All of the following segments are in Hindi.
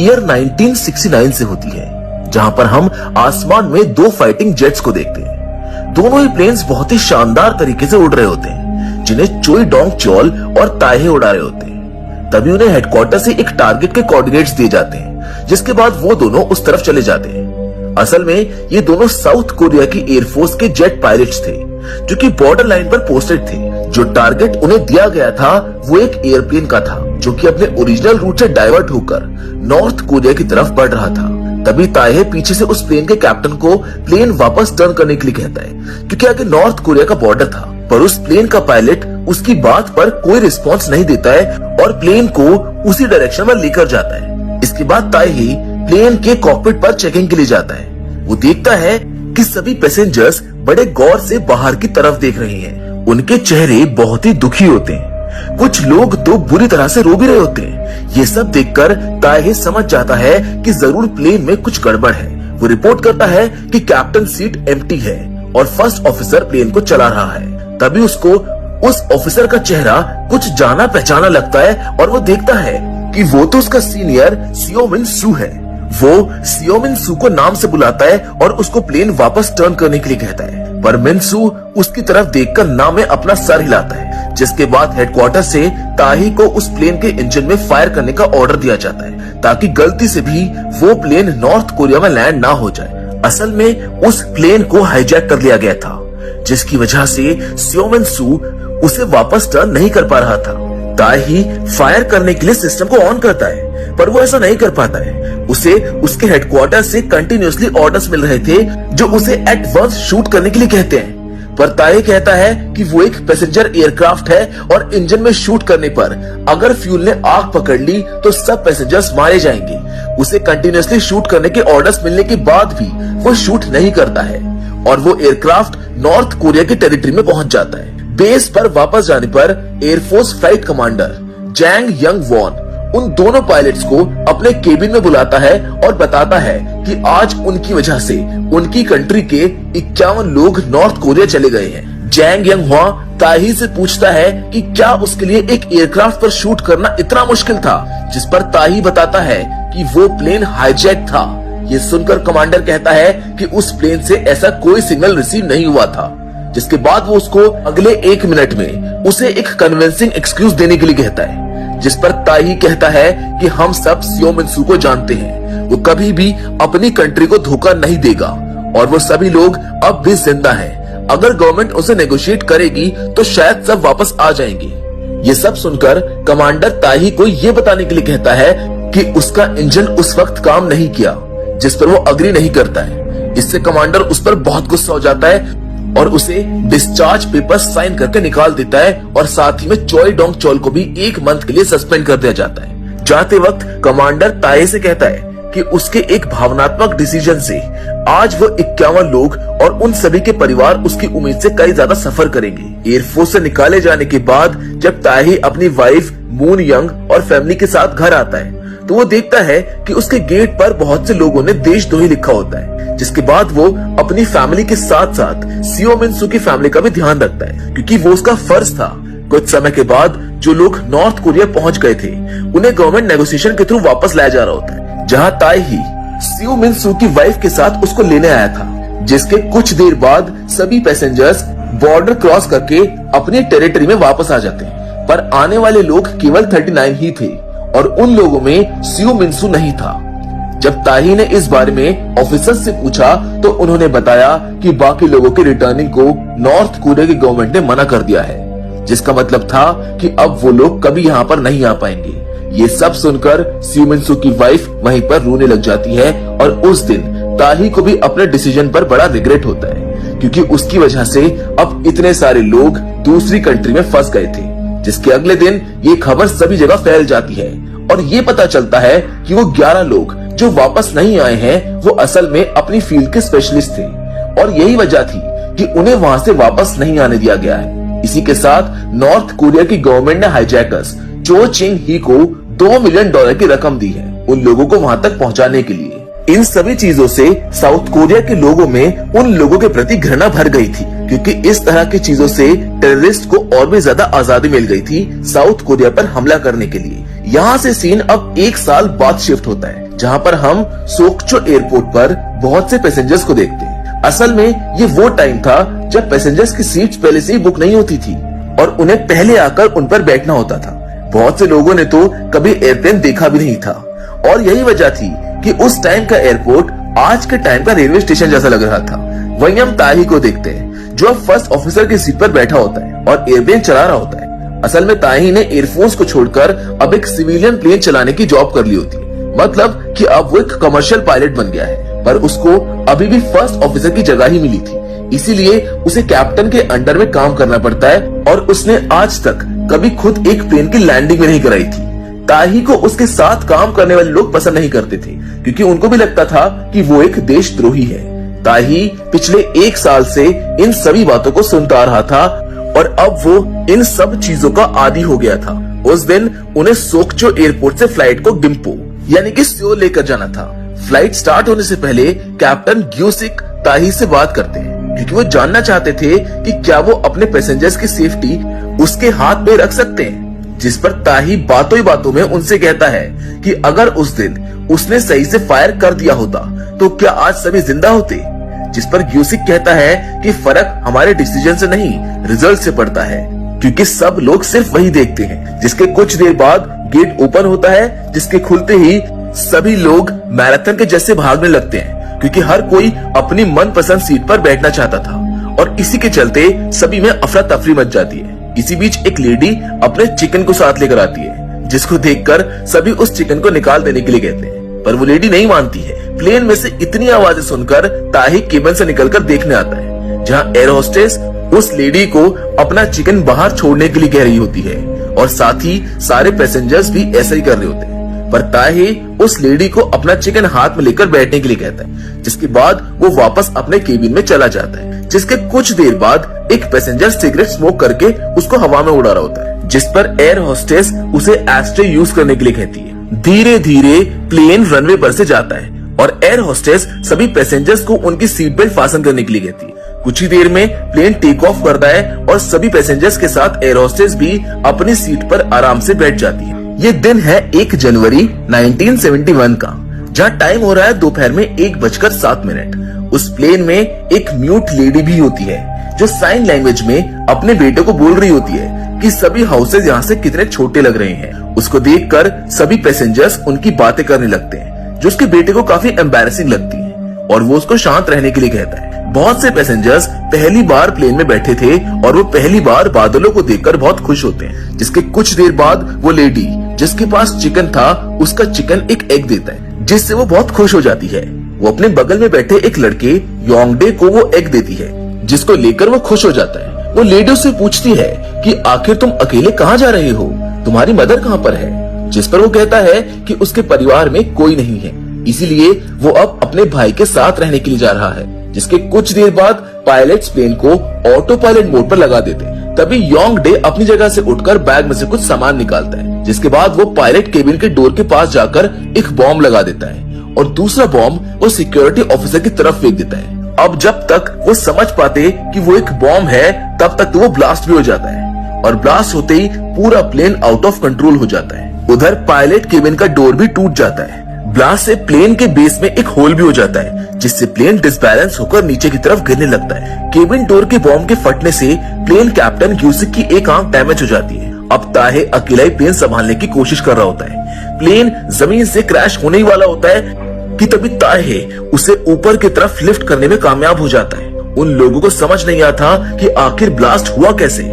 ईयर 1969 से होती है, जहां पर हम आसमान में दो फाइटिंग जेट्स को देखते हैं। दोनों ही प्लेन्स बहुत ही शानदार तरीके से उड़ रहे होते हैं, जिन्हें चोई डोंग चोल और ताइहे उड़ा रहे होते हैं। तभी उन्हें हेडक्वार्टर से एक टारगेट के कोऑर्डिनेट्स दिए जाते हैं, जिसके बाद वो दोनों उस तरफ चले जाते हैं। असल में ये दोनों साउथ कोरिया की एयरफोर्स के जेट पायलट्स थे, जो कि बॉर्डर लाइन पर पोस्टेड थे। जो टारगेट उन्हें दिया गया था वो एक एयरप्लेन का था, जो कि अपने ओरिजिनल रूट से डाइवर्ट होकर नॉर्थ कोरिया की तरफ बढ़ रहा था। तभी ताइहे पीछे से उस प्लेन के कैप्टन को प्लेन वापस टर्न करने के लिए कहता है, क्योंकि आगे नॉर्थ कोरिया का बॉर्डर था। पर उस प्लेन का पायलट उसकी बात पर कोई रिस्पॉन्स नहीं देता है और प्लेन को उसी डायरेक्शन में लेकर जाता है। इसके बाद ताइहे प्लेन के कॉकपिट पर चेकिंग के लिए जाता है। वो देखता है कि सभी पैसेंजर्स बड़े गौर से बाहर की तरफ देख रहे हैं। उनके चेहरे बहुत ही दुखी होते हैं। कुछ लोग तो बुरी तरह से रो भी रहे होते हैं। ये सब देखकर ताइहे समझ जाता है कि जरूर प्लेन में कुछ गड़बड़ है। वो रिपोर्ट करता है कि कैप्टन सीट एम्प्टी है और फर्स्ट ऑफिसर प्लेन को चला रहा है। तभी उसको उस ऑफिसर का चेहरा कुछ जाना पहचाना लगता है और वो देखता है कि वो तो उसका सीनियर सियो मिन सू है। वो सियो मिन सू को नाम से बुलाता है और उसको प्लेन वापस टर्न करने के लिए कहता है, पर मिन सू उसकी तरफ देखकर ना में अपना सर हिलाता है। जिसके बाद हेडक्वार्टर से ताइहे को उस प्लेन के इंजन में फायर करने का ऑर्डर दिया जाता है, ताकि गलती से भी वो प्लेन नॉर्थ कोरिया में लैंड ना हो जाए। असल में उस प्लेन को हाईजैक कर लिया गया था, जिसकी वजह से सियो मिन सू उसे वापस टर्न नहीं कर पा रहा था। ताइहे फायर करने के लिए सिस्टम को ऑन करता है, पर वो ऐसा नहीं कर पाता है। उसे उसके हेडक्वार्टर से कंटिन्यूअसली ऑर्डर्स मिल रहे थे, जो उसे एट वंस शूट करने के लिए कहते हैं। पर ताइहे कहता है कि वो एक पैसेंजर एयरक्राफ्ट है और इंजन में शूट करने पर अगर फ्यूल ने आग पकड़ ली तो सब पैसेंजर्स मारे जाएंगे। उसे कंटिन्यूअसली शूट करने के ऑर्डर्स मिलने के बाद भी वो शूट नहीं करता है और वो एयरक्राफ्ट नॉर्थ कोरिया की टेरिटरी में पहुंच जाता है। बेस पर वापस जाने पर air force flight commander जैंग young von उन दोनों पायलट्स को अपने केबिन में बुलाता है और बताता है कि आज उनकी वजह से उनकी कंट्री के 51 लोग नॉर्थ कोरिया चले गए हैं। जैंग यंग हुआ ताइहे से पूछता है कि क्या उसके लिए एक एयरक्राफ्ट पर शूट करना इतना मुश्किल था, जिस पर ताइहे बताता है कि वो प्लेन हाईजैक था। ये सुनकर कमांडर कहता है कि उस प्लेन से ऐसा कोई सिग्नल रिसीव नहीं हुआ था। जिसके बाद वो उसको अगले 1 मिनट में उसे एक कन्विंसिंग एक्सक्यूज देने के लिए कहता है, जिस पर ताइहे कहता है कि हम सब सियो मिन सू को जानते हैं, वो कभी भी अपनी कंट्री को धोखा नहीं देगा और वो सभी लोग अब भी जिंदा हैं। अगर गवर्नमेंट उसे नेगोशिएट करेगी तो शायद सब वापस आ जाएंगे। ये सब सुनकर कमांडर ताइहे को ये बताने के लिए कहता है कि उसका इंजन उस वक्त काम नहीं किया, जिस पर वो अग्री नहीं करता है। इससे कमांडर उस पर बहुत गुस्सा हो जाता है और उसे डिस्चार्ज पेपर साइन करके निकाल देता है और साथ ही में चोई डोंग चोल को भी 1 मंथ के लिए सस्पेंड कर दिया जाता है। जाते वक्त कमांडर ताइहे से कहता है कि उसके एक भावनात्मक डिसीजन से आज वो 51 लोग और उन सभी के परिवार उसकी उम्मीद से कई ज्यादा सफर करेंगे। एयरफोर्स से निकाले जाने के बाद जब ताइहे अपनी वाइफ मून यंग और फैमिली के साथ घर आता है तो वो देखता है कि उसके गेट पर बहुत से लोगों ने देशद्रोही लिखा होता है। जिसके बाद वो अपनी फैमिली के साथ साथ सियो मिन सू की फैमिली का भी ध्यान रखता है, क्योंकि वो उसका फर्ज था। कुछ समय के बाद जो लोग नॉर्थ कोरिया पहुंच गए थे उन्हें गवर्नमेंट नेगोशिएशन के थ्रू वापस लाया जा रहा होता है, जहां ताइहे सियो मिन सू की वाइफ के साथ उसको लेने आया था। जिसके कुछ देर बाद सभी पैसेंजर्स बॉर्डर क्रॉस करके अपनी टेरिटरी में वापस आ जाते हैं, पर आने वाले लोग केवल 39 ही थे और उन लोगों में सियो मिन सू नहीं था। जब ताइहे ने इस बारे में ऑफिसर्स से पूछा तो उन्होंने बताया कि बाकी लोगों के रिटर्निंग को नॉर्थ कोरिया की गवर्नमेंट ने मना कर दिया है, जिसका मतलब था कि अब वो लोग कभी यहाँ पर नहीं आ पाएंगे। ये सब सुनकर सियो मिन सू की वाइफ वहीं पर रोने लग जाती है और उस दिन ताइहे को भी अपने डिसीजन पर बड़ा रिग्रेट होता है, क्योंकि उसकी वजह से अब इतने सारे लोग दूसरी कंट्री में फंस गए थे। जिसके अगले दिन ये खबर सभी जगह फैल जाती है और ये पता चलता है कि वो 11 लोग जो वापस नहीं आए हैं वो असल में अपनी फील्ड के स्पेशलिस्ट थे और यही वजह थी कि उन्हें वहां से वापस नहीं आने दिया गया है। इसी के साथ नॉर्थ कोरिया की गवर्नमेंट ने हाईजैकर्स चो चिंग ही को $2 मिलियन की रकम दी है उन लोगों को वहां तक पहुंचाने के लिए। इन सभी चीजों से साउथ कोरिया के लोगों में उन लोगों के प्रति घृणा भर गई थी, क्योंकि इस तरह की चीजों से टेररिस्ट को और भी ज्यादा आजादी मिल गई थी साउथ कोरिया पर हमला करने के लिए। यहाँ से सीन अब 1 साल बाद शिफ्ट होता है, जहां पर हम सोक्चो एयरपोर्ट पर बहुत से पैसेंजर्स को देखते हैं। असल में ये वो टाइम था जब पैसेंजर्स की सीट्स पहले से ही बुक नहीं होती थी और उन्हें पहले आकर उन पर बैठना होता था। बहुत से लोगों ने तो कभी एयरप्लेन देखा भी नहीं था और यही वजह थी कि उस टाइम का एयरपोर्ट आज के टाइम का रेलवे स्टेशन जैसा लग रहा था। वहीं हम ताही को देखते हैं जो अब फर्स्ट ऑफिसर की सीट पर बैठा होता है और एयरप्लेन चला रहा होता है। असल में ताही ने एयरफोर्स को छोड़कर अब एक सिविलियन प्लेन चलाने की जॉब कर ली होती है, मतलब कि अब वो एक कमर्शियल पायलट बन गया है, पर उसको अभी भी फर्स्ट ऑफिसर की जगह ही मिली थी, इसीलिए उसे कैप्टन के अंडर में काम करना पड़ता है और उसने आज तक कभी खुद एक प्लेन की लैंडिंग भी नहीं कराई थी। ताही को उसके साथ काम करने वाले लोग पसंद नहीं करते थे क्योंकि उनको भी लगता था कि वो एक देशद्रोही है। ताही पिछले 1 साल से इन सभी बातों को सुनता रहा था और अब वो इन सब चीजों का आदी हो गया था। उस दिन उन्हें सोक्चो एयरपोर्ट से फ्लाइट को गिम्पो यानी कि सियोल लेकर जाना था। फ्लाइट स्टार्ट होने से पहले कैप्टन ग्यूसिक ताही से बात करते हैं क्योंकि वो जानना चाहते थे कि क्या वो अपने पैसेंजर्स की सेफ्टी उसके हाथ में रख सकते हैं, जिस पर ताही बातों ही बातों में उनसे कहता है कि अगर उस दिन उसने सही से फायर कर दिया होता तो क्या आज सभी जिंदा होते। जिस पर ग्यूसिक कहता है कि फर्क हमारे डिसीजन से नहीं रिजल्ट से पड़ता है क्योंकि सब लोग सिर्फ वही देखते हैं। जिसके कुछ देर बाद गेट ओपन होता है जिसके खुलते ही सभी लोग मैराथन के जैसे भागने लगते हैं क्योंकि हर कोई अपनी मनपसंद सीट पर बैठना चाहता था और इसी के चलते सभी में अफरा तफरी मच जाती है। इसी बीच एक लेडी अपने चिकन को साथ लेकर आती है जिसको देखकर सभी उस चिकन को निकाल देने के लिए कहते हैं, पर वो लेडी नहीं मानती है। प्लेन में से इतनी आवाजें सुनकर ताही केबिन से निकलकर देखने आता है जहां एयर होस्टेस उस लेडी को अपना चिकन बाहर छोड़ने के लिए कह रही होती है और साथ ही सारे पैसेंजर्स भी ऐसा ही कर रहे होते हैं। पर ताही उस लेडी को अपना चिकन हाथ में लेकर बैठने के लिए कहता है, जिसके बाद वो वापस अपने केबिन में चला जाता है। जिसके कुछ देर बाद एक पैसेंजर सिगरेट स्मोक करके उसको हवा में उड़ा रहा होता है, जिस पर एयर होस्टेस उसे एस्ट्रे यूज करने के लिए कहती है। धीरे धीरे प्लेन रनवे पर से जाता है और एयर होस्टेस सभी पैसेंजर्स को उनकी सीट बेल्ट फासन करने के लिए कहती है। कुछ ही देर में प्लेन टेक ऑफ करता है और सभी पैसेंजर्स के साथ एयर होस्टेस भी अपनी सीट पर आराम से बैठ जाती है। ये दिन है 1 जनवरी 1971 का, जहाँ टाइम हो रहा है दोपहर में 1:07। उस प्लेन में एक म्यूट लेडी भी होती है जो साइन लैंग्वेज में अपने बेटे को बोल रही होती है कि सभी हाउसेज यहाँ से कितने छोटे लग रहे हैं। उसको देखकर सभी पैसेंजर्स उनकी बातें करने लगते हैं जो उसके बेटे को काफी एम्बैरेसिंग लगती है और वो उसको शांत रहने के लिए कहता है। बहुत से पैसेंजर्स पहली बार प्लेन में बैठे थे और वो पहली बार बादलों को देखकर बहुत खुश होते हैं। जिसके कुछ देर बाद वो लेडी जिसके पास चिकन था उसका चिकन एक एग देता है जिससे वो बहुत खुश हो जाती है। वो अपने बगल में बैठे एक लड़के योंगडे को वो एग देती है जिसको लेकर वो खुश हो जाता है। वो लेडी उससे पूछती है कि आखिर तुम अकेले कहाँ जा रहे हो, तुम्हारी मदर कहाँ पर है। जिस पर वो कहता है कि उसके परिवार में कोई नहीं है, इसीलिए वो अब अपने भाई के साथ रहने के लिए जा रहा है। जिसके कुछ देर बाद पायलट्स प्लेन को ऑटो पायलट मोड पर लगा देते हैं। तभी योंगडे अपनी जगह से उठकर बैग में से कुछ सामान निकालता है, जिसके बाद वो पायलट केबिन के डोर के पास जाकर एक बॉम्ब लगा देता है और दूसरा बॉम्ब वो सिक्योरिटी ऑफिसर की तरफ फेंक देता है। अब जब तक वो समझ पाते कि वो एक बॉम्ब है तब तक तो वो ब्लास्ट भी हो जाता है और ब्लास्ट होते ही पूरा प्लेन आउट ऑफ कंट्रोल हो जाता है। उधर पायलट केबिन का डोर भी टूट जाता है। ब्लास्ट से प्लेन के बेस में एक होल भी हो जाता है जिससे प्लेन डिसबैलेंस होकर नीचे की तरफ गिरने लगता है। केबिन डोर के बॉम्ब के फटने से प्लेन कैप्टन ग्यूसिक की एक आंख डैमेज हो जाती है। अब ताहे अकेला ही प्लेन संभालने की कोशिश कर रहा होता है। प्लेन जमीन से क्रैश होने ही वाला होता है कि तभी ताहे उसे ऊपर की तरफ लिफ्ट करने में कामयाब हो जाता है। उन लोगों को समझ नहीं आता कि आखिर ब्लास्ट हुआ कैसे।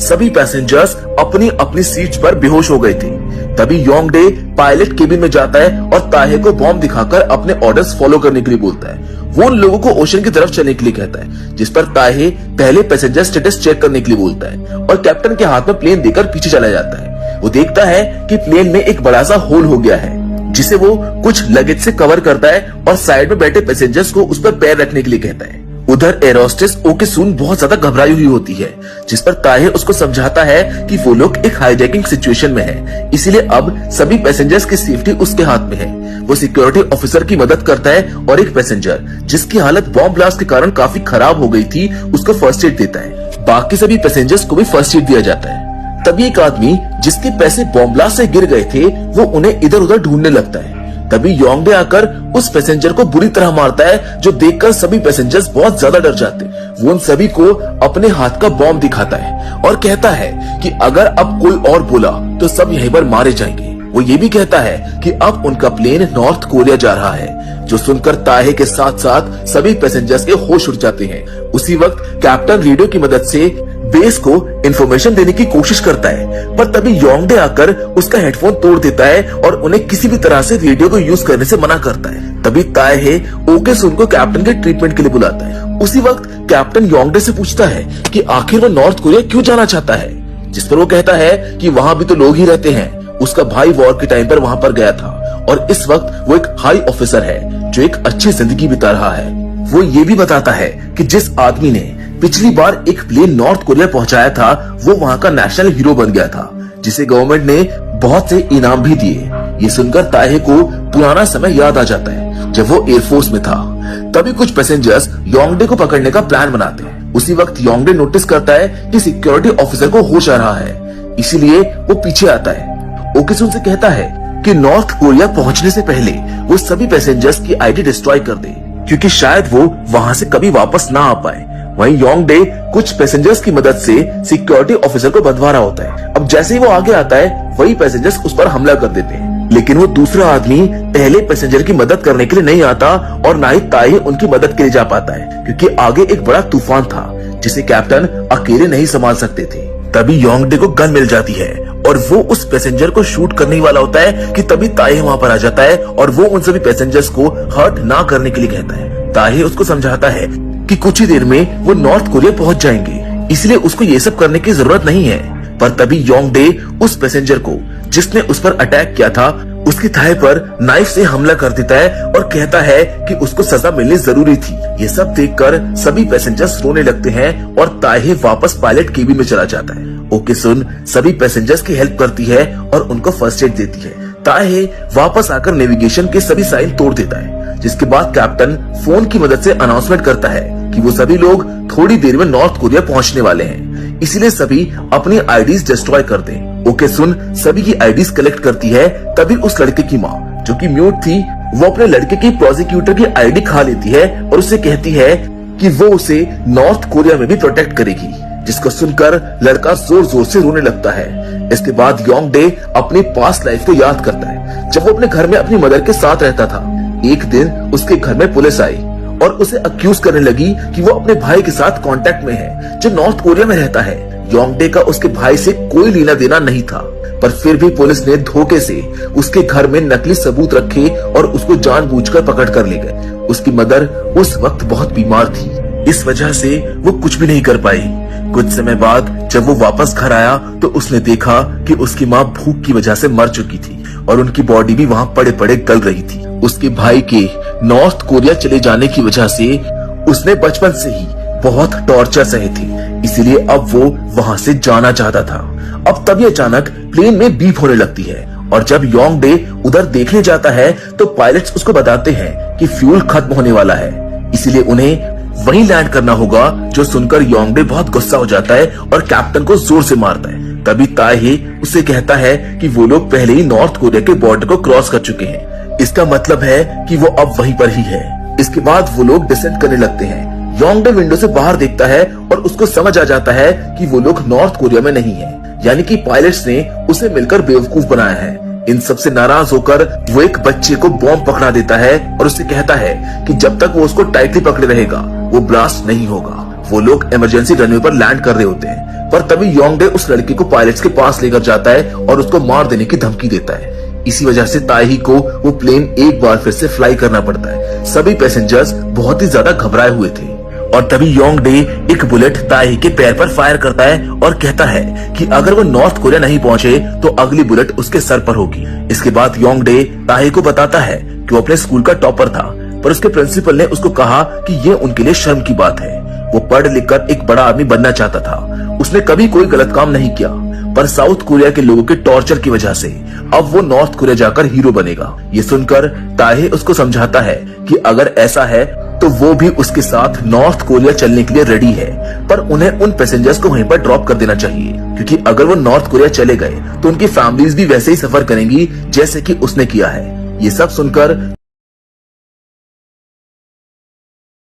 सभी पैसेंजर्स अपनी अपनी सीट्स पर बेहोश हो गए थे। तभी योंगडे पायलट केबिन में जाता है और ताहे को बॉम्ब दिखाकर अपने ऑर्डर्स फॉलो करने के लिए बोलता है। वो उन लोगों को ओशन की तरफ चलने के लिए कहता है, जिस पर ताहे पहले पैसेंजर स्टेटस चेक करने के लिए बोलता है और कैप्टन के हाथ में प्लेन देकर पीछे चला जाता है। वो देखता है कि प्लेन में एक बड़ा सा होल हो गया है जिसे वो कुछ लगेज से कवर करता है और साइड में बैठे पैसेंजर्स को उस पर पैर रखने के लिए कहता है। उधर एयर होस्टेस ओके सुन बहुत ज्यादा घबराई हुई होती है, जिस पर ताहे उसको समझाता है कि वो लोग एक हाईजैकिंग सिचुएशन में है, इसीलिए अब सभी पैसेंजर्स की सेफ्टी उसके हाथ में है। वो सिक्योरिटी ऑफिसर की मदद करता है और एक पैसेंजर जिसकी हालत बॉम्ब ब्लास्ट के कारण काफी खराब हो गई थी उसको फर्स्ट एड देता है। बाकी सभी पैसेंजर्स को भी फर्स्ट एड दिया जाता है। तभी एक आदमी जिसके पैसे बॉम्ब ब्लास्ट से गिर गए थे वो उन्हें इधर उधर ढूंढने लगता है। तभी योंगडे आकर उस पैसेंजर को बुरी तरह मारता है, जो देखकर सभी पैसेंजर्स बहुत ज्यादा डर जाते हैं। वो उन सभी को अपने हाथ का बॉम्ब दिखाता है और कहता है कि अगर अब कोई और बोला तो सब यहीं पर मारे जाएंगे। वो ये भी कहता है कि अब उनका प्लेन नॉर्थ कोरिया जा रहा है, जो सुनकर ताहे के साथ साथ सभी पैसेंजर्स के होश उड़ जाते हैं। उसी वक्त कैप्टन रेडियो की मदद से बेस को इंफॉर्मेशन देने की कोशिश करता है, पर तभी योंगडे आकर उसका हेडफोन तोड़ देता है और उन्हें किसी भी तरह से रेडियो को यूज करने से मना करता है। तभी ताहे ओके सुन को कैप्टन के ट्रीटमेंट के लिए बुलाता है। उसी वक्त कैप्टन योंगडे से पूछता है कि आखिर वो नॉर्थ कोरिया क्यों जाना चाहता है, जिस पर वो कहता है कि वहाँ भी तो लोग ही रहते हैं। उसका भाई वॉर के टाइम पर वहाँ पर गया था और इस वक्त वो एक हाई ऑफिसर है जो एक अच्छी जिंदगी बिता रहा है। वो ये भी बताता है कि जिस आदमी ने पिछली बार एक प्लेन नॉर्थ कोरिया पहुंचाया था वो वहाँ का नेशनल हीरो बन गया था, जिसे गवर्नमेंट ने बहुत से इनाम भी दिए। ये सुनकर ताहे को पुराना समय याद आ जाता है जब वो एयरफोर्स में था। तभी कुछ पैसेंजर्स योंगडे को पकड़ने का प्लान बनाते हैं। उसी वक्त योंगडे नोटिस करता है कि सिक्योरिटी ऑफिसर को होश आ रहा है, इसीलिए वो पीछे आता है। ओकेसुन से कहता है कि नॉर्थ कोरिया पहुंचने से पहले वो सभी पैसेंजर्स की आईडी डिस्ट्रॉय कर दे, क्योंकि शायद वो वहां से कभी वापस ना आ पाए। वहीं योंगडे कुछ पैसेंजर्स की मदद से सिक्योरिटी ऑफिसर को बंधवा रहा होता है। अब जैसे ही वो आगे आता है वही पैसेंजर्स उस पर हमला कर देते हैं, लेकिन वो दूसरा आदमी पहले पैसेंजर की मदद करने के लिए नहीं आता और ना ही ताहे उनकी मदद के लिए जा पाता है, क्योंकि आगे एक बड़ा तूफान था जिसे कैप्टन अकेले नहीं संभाल सकते थे। तभी योंगडे को गन मिल जाती है और वो उस पैसेंजर को शूट करने वाला होता है कि तभी ताहे वहाँ पर आ जाता है और वो उन सभी पैसेंजर्स को हर्ट ना करने के लिए कहता है। ताहे उसको समझाता है कि कुछ ही देर में वो नॉर्थ कोरिया पहुंच जाएंगे, इसलिए उसको ये सब करने की जरूरत नहीं है। पर तभी योंगडे उस पैसेंजर को जिसने उस पर अटैक किया था उसकी थाई पर नाइफ से हमला कर देता है और कहता है कि उसको सजा मिलनी जरूरी थी। ये सब देखकर सभी पैसेंजर्स रोने लगते हैं और ताहे वापस पायलट केबिन में चला जाता है। ओकेसुन सभी पैसेंजर्स की हेल्प करती है और उनको फर्स्ट एड देती है। ताहे वापस आकर नेविगेशन के सभी साइन तोड़ देता है, जिसके बाद कैप्टन फोन की मदद से अनाउंसमेंट करता है कि वो सभी लोग थोड़ी देर में नॉर्थ कोरिया पहुंचने वाले हैं, इसीलिए सभी अपनी आईडीज डिस्ट्रॉय कर दें। ओकेसुन सभी की आईडीज कलेक्ट करती है। तभी उस लड़के की माँ जो कि म्यूट थी वो अपने लड़के की प्रोसिक्यूटर की आईडी खा लेती है और उसे कहती है कि वो उसे नॉर्थ कोरिया में भी प्रोटेक्ट करेगी, जिसको सुनकर लड़का जोर जोर से रोने लगता है। इसके बाद योंगडे अपनी पास्ट लाइफ को याद करता है जब वो अपने घर में अपनी मदर के साथ रहता था। एक दिन उसके घर में पुलिस आई और उसे अक्यूज करने लगी कि वो अपने भाई के साथ कांटेक्ट में है जो नॉर्थ कोरिया में रहता है। योंगडे का उसके भाई से कोई लेना देना नहीं था, पर फिर भी पुलिस ने धोखे से उसके घर में नकली सबूत रखे और उसको जानबूझकर पकड़ कर ले गए। उसकी मदर उस वक्त बहुत बीमार थी, इस वजह से वो कुछ भी नहीं कर पाई। कुछ समय बाद जब वो वापस घर आया तो उसने देखा कि उसकी माँ भूख की वजह से मर चुकी थी और उनकी बॉडी भी वहाँ पड़े पड़े गल रही थी। उसके भाई के नॉर्थ कोरिया चले जाने की वजह से उसने बचपन से ही बहुत टॉर्चर सहे थे, इसीलिए अब वो वहाँ से जाना चाहता था। अब तभी अचानक प्लेन में बीप होने लगती है और जब योंगडे उधर देखने जाता है तो पायलट्स उसको बताते हैं कि फ्यूल खत्म होने वाला है, इसीलिए उन्हें वहीं लैंड करना होगा। जो सुनकर योंगडे बहुत गुस्सा हो जाता है और कैप्टन को जोर से मारता है। तभी ताहे उसे कहता है कि वो लोग पहले ही नॉर्थ कोरिया के बॉर्डर को क्रॉस कर चुके हैं, इसका मतलब है कि वो अब वहीं पर ही है। इसके बाद वो लोग डिसेंड करने लगते हैं। योंगडे विंडो से बाहर देखता है और उसको समझ आ जाता है कि वो लोग नॉर्थ कोरिया में नहीं है, यानी कि पायलट्स ने उसे मिलकर बेवकूफ बनाया है। इन सबसे नाराज होकर वो एक बच्चे को बॉम्ब पकड़ा देता है और उससे कहता है कि जब तक वो उसको टाइटली पकड़े रहेगा वो ब्लास्ट नहीं होगा। वो लोग इमरजेंसी रनवे पर लैंड कर रहे होते हैं, पर तभी योंगडे उस लड़के को पायलट्स के पास लेकर जाता है और उसको मार देने की धमकी देता है। इसी वजह से ताही को वो प्लेन एक बार फिर से फ्लाई करना पड़ता है। सभी पैसेंजर्स बहुत ही ज्यादा घबराए हुए थे और तभी योंगडे एक बुलेट ताही के पैर पर फायर करता है और कहता है कि अगर वो नॉर्थ कोरिया नहीं पहुंचे तो अगली बुलेट उसके सर पर होगी। इसके बाद योंगडे ताही को बताता है कि वो अपने स्कूल का टॉपर था, पर उसके प्रिंसिपल ने उसको कहा कि ये उनके लिए शर्म की बात है। वो पढ़ लिख कर एक बड़ा आदमी बनना चाहता था, उसने कभी कोई गलत काम नहीं किया, पर साउथ कोरिया के लोगों के टॉर्चर की वजह से अब वो नॉर्थ कोरिया जाकर हीरो बनेगा। ये सुनकर ताहे उसको समझाता है कि अगर ऐसा है तो वो भी उसके साथ नॉर्थ कोरिया चलने के लिए रेडी है, पर उन्हें उन पैसेंजर्स को वहीं पर ड्रॉप कर देना चाहिए, क्योंकि अगर वो नॉर्थ कोरिया चले गए तो उनकी फैमिलीज भी वैसे ही सफर करेंगी जैसे कि उसने किया है। ये सब सुनकर